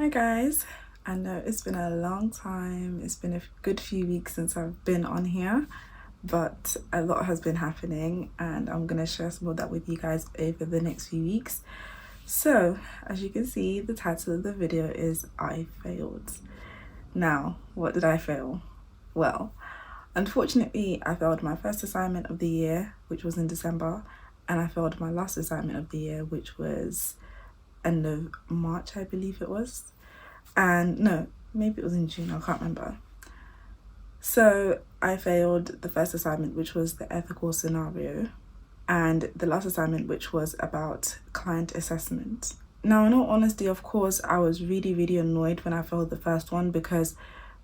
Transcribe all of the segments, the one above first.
Hi guys, I know it's been a long time, it's been a good few weeks since I've been on here, but a lot has been happening and I'm gonna share some of that with you guys over the next few weeks. So as you can see, the title of the video is I failed. Now, what did I fail? Well, unfortunately I failed my first assignment of the year, which was in December, and I failed my last assignment of the year, which was end of March, I believe it was. And no, maybe it was in June, I can't remember. So I failed the first assignment, which was the ethical scenario, and the last assignment, which was about client assessment. Now, in all honesty, of course, I was really annoyed when I failed the first one because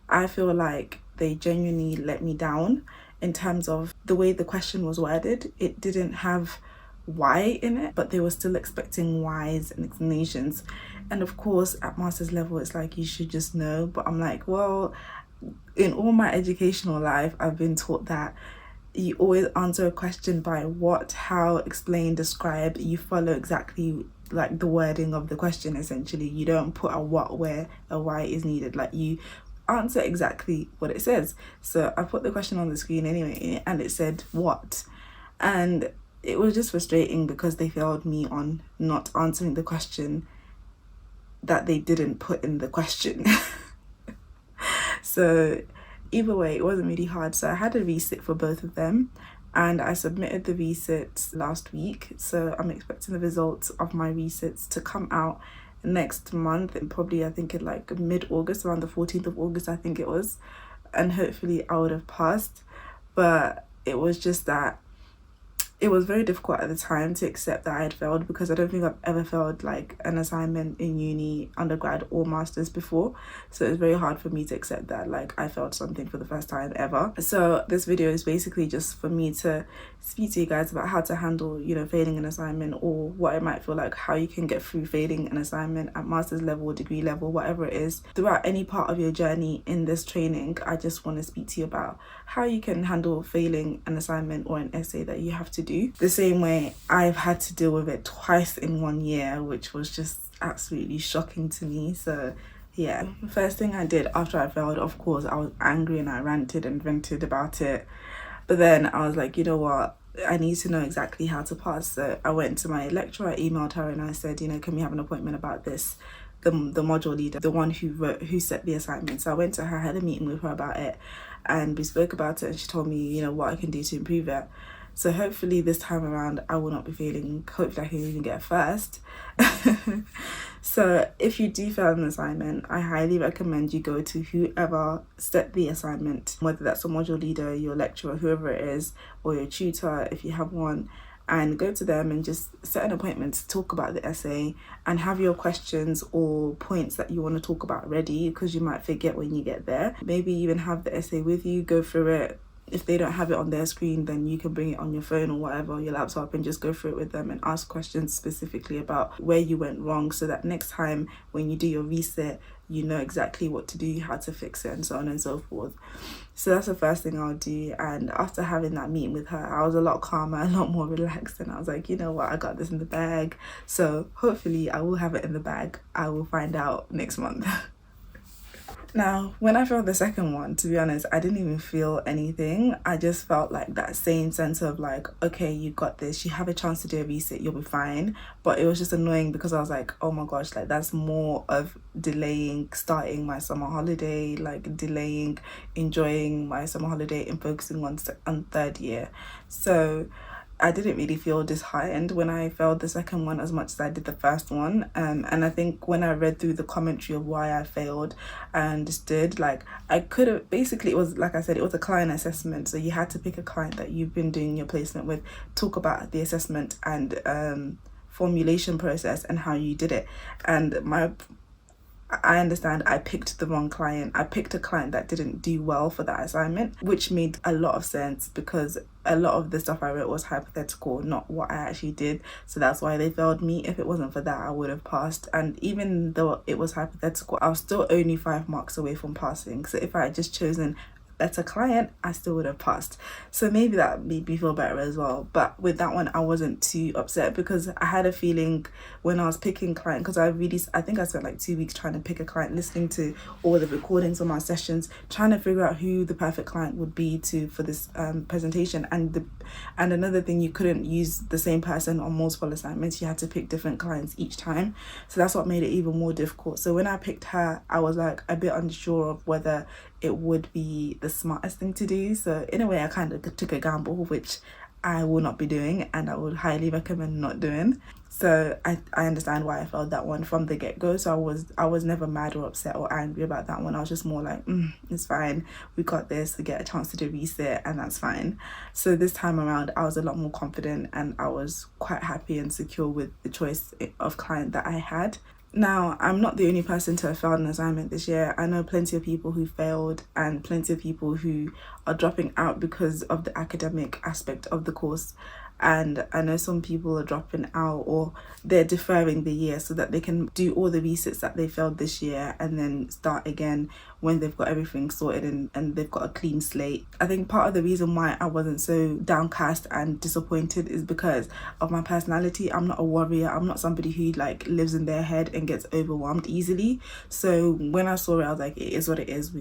I feel like they genuinely let me down in terms of the way the question was worded. It didn't have why in it, but they were still expecting whys and explanations. And of course, at master's level, it's like you should just know. But I'm like, well, in all my educational life, I've been taught that you always answer a question by what, how, explain, describe. You follow exactly like the wording of the question. Essentially, you don't put a what where a why is needed. Like, you answer exactly what it says. So I put the question on the screen anyway, and it said what, and it was just frustrating because they failed me on not answering the question that they didn't put in the question. So either way, it wasn't really hard. So I had a resit for both of them and I submitted the resits last week. So I'm expecting the results of my resits to come out next month, and probably I think in like mid-August, around the 14th of August, I think it was. And hopefully I would have passed. But it was just that it was very difficult at the time to accept that I had failed, because I don't think I've ever failed like an assignment in uni, undergrad or masters before. So it's very hard for me to accept that like I failed something for the first time ever. So this video is basically just for me to speak to you guys about how to handle, failing an assignment, or what it might feel like, how you can get through failing an assignment at master's level, degree level, whatever it is. Throughout any part of your journey in this training, I just want to speak to you about how you can handle failing an assignment or an essay that you have to do. The same way I've had to deal with it twice in 1 year, which was just absolutely shocking to me. So yeah, the first thing I did after I failed, of course, I was angry and I ranted and vented about it. But then I was like, you know what? I need to know exactly how to pass. So I went to my lecturer, I emailed her and I said, can we have an appointment about this? The module leader, the one who set the assignment. So I went to her, had a meeting with her about it, and we spoke about it, and she told me, what I can do to improve it. So hopefully this time around I will not be failing. Hopefully I can even get a first. So if you do fail an assignment, I highly recommend you go to whoever set the assignment, whether that's a module leader, your lecturer, whoever it is, or your tutor if you have one, and go to them and just set an appointment to talk about the essay and have your questions or points that you want to talk about ready, because you might forget when you get there. Maybe even have the essay with you, go through it. If they don't have it on their screen, then you can bring it on your phone or whatever, your laptop, and just go through it with them and ask questions specifically about where you went wrong, so that next time when you do your reset, you know exactly what to do, how to fix it, and so on and so forth. So that's the first thing I'll do. And after having that meeting with her, I was a lot calmer, a lot more relaxed, and I was like, you know what, I got this in the bag. So hopefully I will have it in the bag. I will find out next month. Now, when I failed the second one, to be honest, I didn't even feel anything. I just felt like that same sense of like, okay, you got this, you have a chance to do a resit, you'll be fine. But it was just annoying because I was like, oh my gosh, like that's more of delaying starting my summer holiday, like delaying enjoying my summer holiday and focusing on third year. So I didn't really feel disheartened when I failed the second one as much as I did the first one. And I think when I read through the commentary of why I failed, I understood, like, I could have, basically it was, like I said, it was a client assessment. So you had to pick a client that you've been doing your placement with, talk about the assessment and formulation process and how you did it. And I understand I picked the wrong client. I picked a client that didn't do well for that assignment, which made a lot of sense because a lot of the stuff I wrote was hypothetical, not what I actually did. So that's why they failed me. If it wasn't for that, I would have passed. And even though it was hypothetical, I was still only 5 marks away from passing. So if I had just chosen better client, I still would have passed. So maybe that made me feel better as well. But with that one, I wasn't too upset because I had a feeling when I was picking client, because I think I spent like 2 weeks trying to pick a client, listening to all the recordings of my sessions, trying to figure out who the perfect client would be for this presentation. And another thing, you couldn't use the same person on multiple assignments. You had to pick different clients each time. So that's what made it even more difficult. So when I picked her, I was like a bit unsure of whether it would be the smartest thing to do. So in a way, I kind of took a gamble, which I will not be doing and I would highly recommend not doing. So I understand why I felt that one from the get-go. So I was never mad or upset or angry about that one. I was just more like, it's fine, we got this, we get a chance to release it, and that's fine. So this time around, I was a lot more confident and I was quite happy and secure with the choice of client that I had. Now, I'm not the only person to have failed an assignment this year. I know plenty of people who failed and plenty of people who are dropping out because of the academic aspect of the course. And I know some people are dropping out or they're deferring the year so that they can do all the resits that they failed this year and then start again when they've got everything sorted and they've got a clean slate. I think part of the reason why I wasn't so downcast and disappointed is because of my personality. I'm not a worrier. I'm not somebody who like lives in their head and gets overwhelmed easily. So when I saw it, I was like, it is what it is.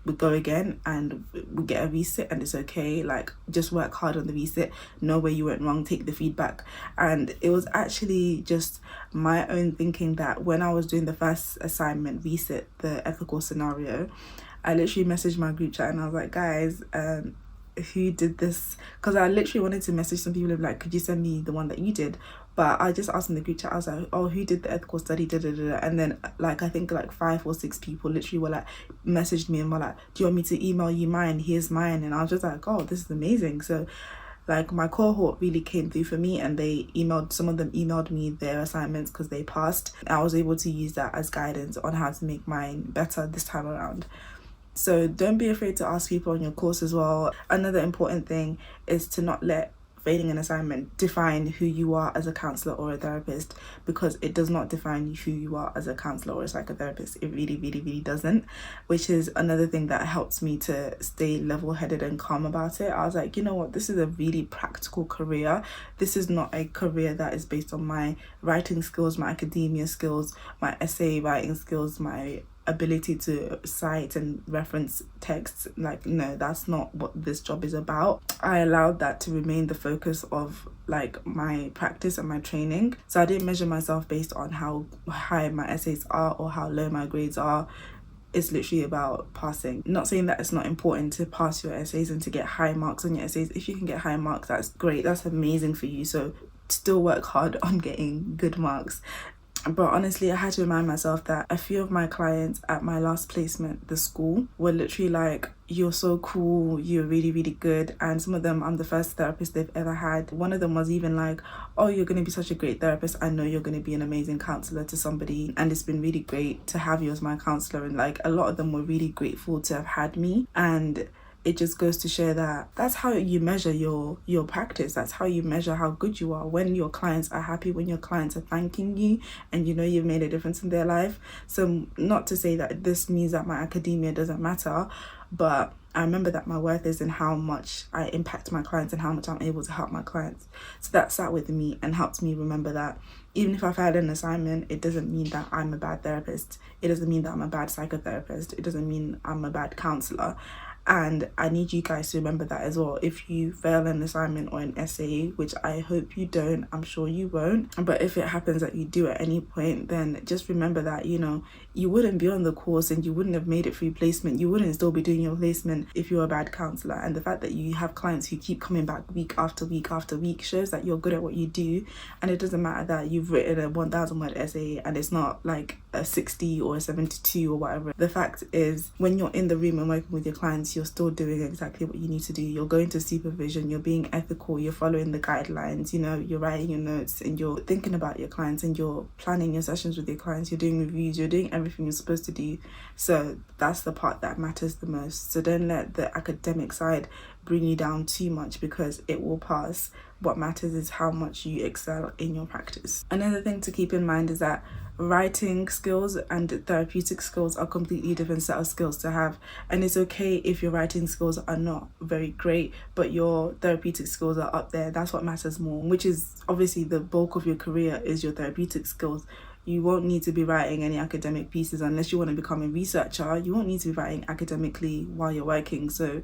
We go again and we get a resit and it's okay. Like, just work hard on the resit, know where you went wrong, take the feedback. And it was actually just my own thinking that when I was doing the first assignment resit, the ethical scenario, I literally messaged my group chat and I was like, guys, who did this? Because I literally wanted to message some people and be like, could you send me the one that you did? But I just asked in the group chat, I was like, oh, who did the ethical study? And then like I think like 5 or 6 people literally were like, messaged me and were like, do you want me to email you mine? Here's mine. And I was just like, oh, this is amazing. So like my cohort really came through for me and some of them emailed me their assignments because they passed. I was able to use that as guidance on how to make mine better this time around. So don't be afraid to ask people on your course as well. Another important thing is to not let failing an assignment define who you are as a counsellor or a therapist, because it does not define who you are as a counsellor or a psychotherapist. It really, really, really doesn't, which is another thing that helps me to stay level-headed and calm about it. I was like, you know what, this is a really practical career. This is not a career that is based on my writing skills, my academia skills, my essay writing skills, my ability to cite and reference texts. Like, no, that's not what this job is about. I allowed that to remain the focus of like my practice and my training. So I didn't measure myself based on how high my essays are or how low my grades are. It's literally about passing. Not saying that it's not important to pass your essays and to get high marks on your essays. If you can get high marks, that's great, that's amazing for you. So still work hard on getting good marks. But honestly, I had to remind myself that a few of my clients at my last placement, the school, were literally like, you're so cool, you're really, really good. And some of them, I'm the first therapist they've ever had. One of them was even like, oh, you're going to be such a great therapist. I know you're going to be an amazing counsellor to somebody. And it's been really great to have you as my counsellor. And like a lot of them were really grateful to have had me. And it just goes to show that that's how you measure your practice. That's how you measure how good you are, when your clients are happy, when your clients are thanking you and you know you've made a difference in their life. So not to say that this means that my academia doesn't matter, but I remember that my worth is in how much I impact my clients and how much I'm able to help my clients. So that sat with me and helped me remember that even if I've had an assignment, it doesn't mean that I'm a bad therapist. It doesn't mean that I'm a bad psychotherapist. It doesn't mean I'm a bad counsellor. And I need you guys to remember that as well. If you fail an assignment or an essay, which I hope you don't, I'm sure you won't, but if it happens that you do at any point, then just remember that, you know, you wouldn't be on the course and you wouldn't have made it through placement. You wouldn't still be doing your placement if you're a bad counsellor. And the fact that you have clients who keep coming back week after week after week shows that you're good at what you do. And it doesn't matter that you've written a 1,000 word essay and it's not like a 60 or a 72 or whatever. The fact is, when you're in the room and working with your clients, you're still doing exactly what you need to do. You're going to supervision, you're being ethical, you're following the guidelines, you know, you're writing your notes and you're thinking about your clients and you're planning your sessions with your clients, you're doing reviews, you're doing everything you're supposed to do. So that's the part that matters the most. So don't let the academic side bring you down too much, because it will pass. What matters is how much you excel in your practice. Another thing to keep in mind is that writing skills and therapeutic skills are completely different set of skills to have, and it's okay if your writing skills are not very great but your therapeutic skills are up there. That's what matters more, which is obviously the bulk of your career is your therapeutic skills. You won't need to be writing any academic pieces unless you want to become a researcher. You won't need to be writing academically while you're working. So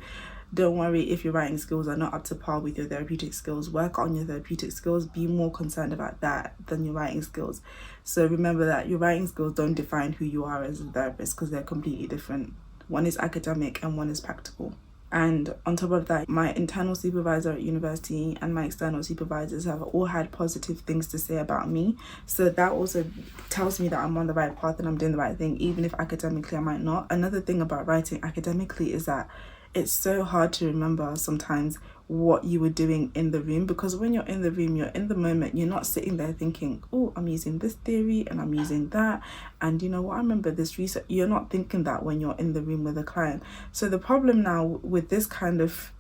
don't worry if your writing skills are not up to par with your therapeutic skills. Work on your therapeutic skills. Be more concerned about that than your writing skills. So remember that your writing skills don't define who you are as a therapist, because they're completely different. One is academic and one is practical. And on top of that, my internal supervisor at university and my external supervisors have all had positive things to say about me. So that also tells me that I'm on the right path and I'm doing the right thing, even if academically I might not. Another thing about writing academically is that it's so hard to remember sometimes what you were doing in the room, because when you're in the room, you're in the moment. You're not sitting there thinking, oh, I'm using this theory and I'm using that, and you know what, I remember this research. You're not thinking that when you're in the room with a client. So the problem now with this kind of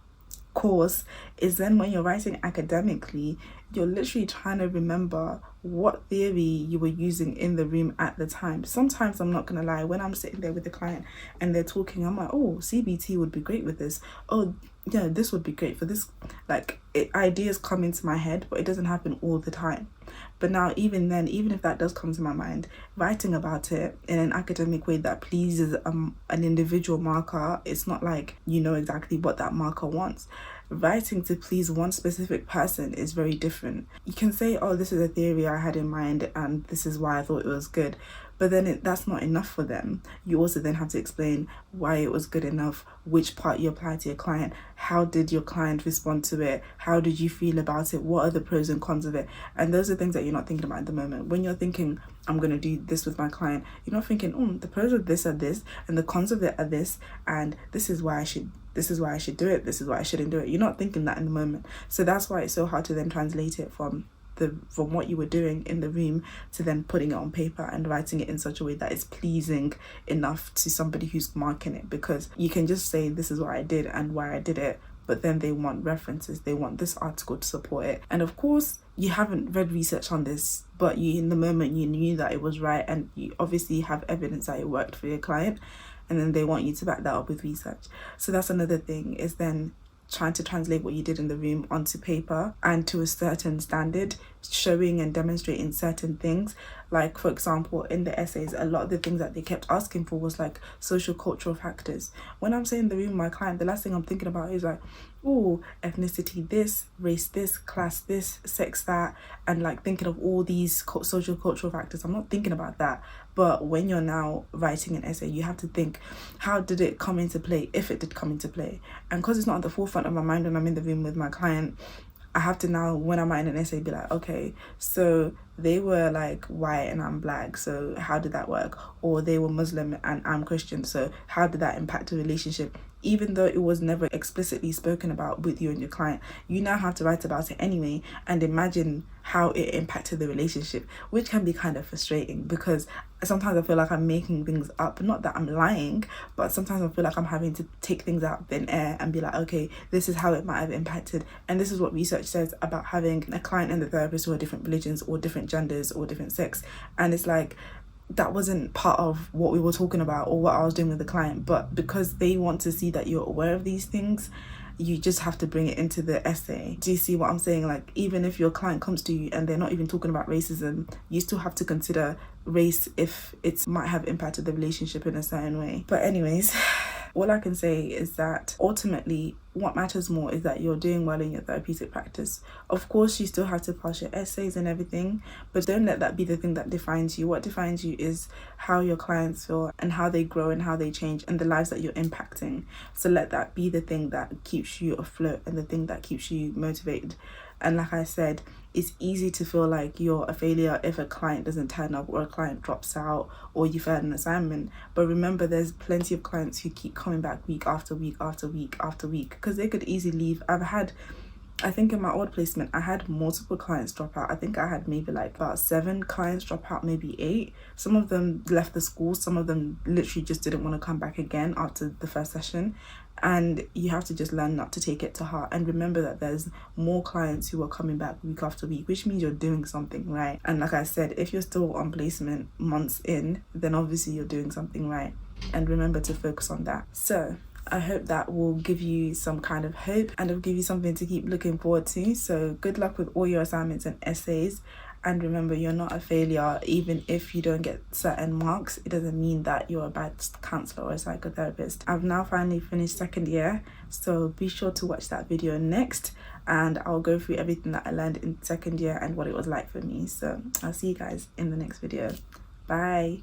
course is then when you're writing academically, you're literally trying to remember what theory you were using in the room at the time. Sometimes, I'm not gonna lie, when I'm sitting there with the client and they're talking, I'm like, oh, CBT would be great with this. Oh yeah, this would be great for this. Like ideas come into my head, but it doesn't happen all the time. But now, even then, even if that does come to my mind, writing about it in an academic way that pleases an individual marker, it's not like you know exactly what that marker wants. Writing to please one specific person is very different. You can say, oh, this is a theory I had in mind and this is why I thought it was good. But then that's not enough for them. You also then have to explain why it was good enough, which part you applied to your client, how did your client respond to it, how did you feel about it, what are the pros and cons of it. And those are things that you're not thinking about at the moment. When you're thinking, I'm going to do this with my client, you're not thinking, oh, the pros of this are this and the cons of it are this, and this is why I should do it, this is why I shouldn't do it. You're not thinking that in the moment. So that's why it's so hard to then translate it from what you were doing in the room to then putting it on paper and writing it in such a way that is pleasing enough to somebody who's marking it. Because you can just say, this is what I did and why I did it, but then they want references, they want this article to support it. And of course, you haven't read research on this, but you, in the moment, you knew that it was right, and you obviously have evidence that it worked for your client, and then they want you to back that up with research. So that's another thing, is then trying to translate what you did in the room onto paper and to a certain standard, showing and demonstrating certain things. Like, for example, in the essays, a lot of the things that they kept asking for was like social cultural factors. When I'm saying in the room with my client, the last thing I'm thinking about is like, oh, ethnicity this, race this, class this, sex that, and like thinking of all these social cultural factors. I'm not thinking about that. But when you're now writing an essay, you have to think, how did it come into play, if it did come into play? And because it's not at the forefront of my mind when I'm in the room with my client, I have to now, when I'm writing an essay, be like, okay, so they were like white and I'm black, so how did that work? Or they were Muslim and I'm Christian, so how did that impact the relationship? Even though it was never explicitly spoken about with you and your client, you now have to write about it anyway and imagine how it impacted the relationship, which can be kind of frustrating, because sometimes I feel like I'm making things up. Not that I'm lying, but sometimes I feel like I'm having to take things out of thin air and be like, okay, this is how it might have impacted, and this is what research says about having a client and the therapist who are different religions or different genders or different sex. And it's like, that wasn't part of what we were talking about or what I was doing with the client, but because they want to see that you're aware of these things, you just have to bring it into the essay. Do you see what I'm saying? Like, even if your client comes to you and they're not even talking about racism, you still have to consider race if it might have impacted the relationship in a certain way. But anyways, all I can say is that ultimately what matters more is that you're doing well in your therapeutic practice. Of course, you still have to pass your essays and everything, but don't let that be the thing that defines you. What defines you is how your clients feel and how they grow and how they change and the lives that you're impacting. So let that be the thing that keeps you afloat and the thing that keeps you motivated. And like I said, it's easy to feel like you're a failure if a client doesn't turn up or a client drops out or you failed an assignment. But remember, there's plenty of clients who keep coming back week after week after week after week, because they could easily leave. I think in my old placement, I had multiple clients drop out. I think I had maybe like about 7 clients drop out, maybe 8. Some of them left the school. Some of them literally just didn't want to come back again after the first session. and you have to just learn not to take it to heart, and remember that there's more clients who are coming back week after week, which means you're doing something right. And like I said, if you're still on placement months in, then obviously you're doing something right, and remember to focus on that. So I hope that will give you some kind of hope, and it'll give you something to keep looking forward to. So good luck with all your assignments and essays. And remember, you're not a failure. Even if you don't get certain marks, it doesn't mean that you're a bad counsellor or a psychotherapist. I've now finally finished second year, so be sure to watch that video next, and I'll go through everything that I learned in second year and what it was like for me. So I'll see you guys in the next video. Bye.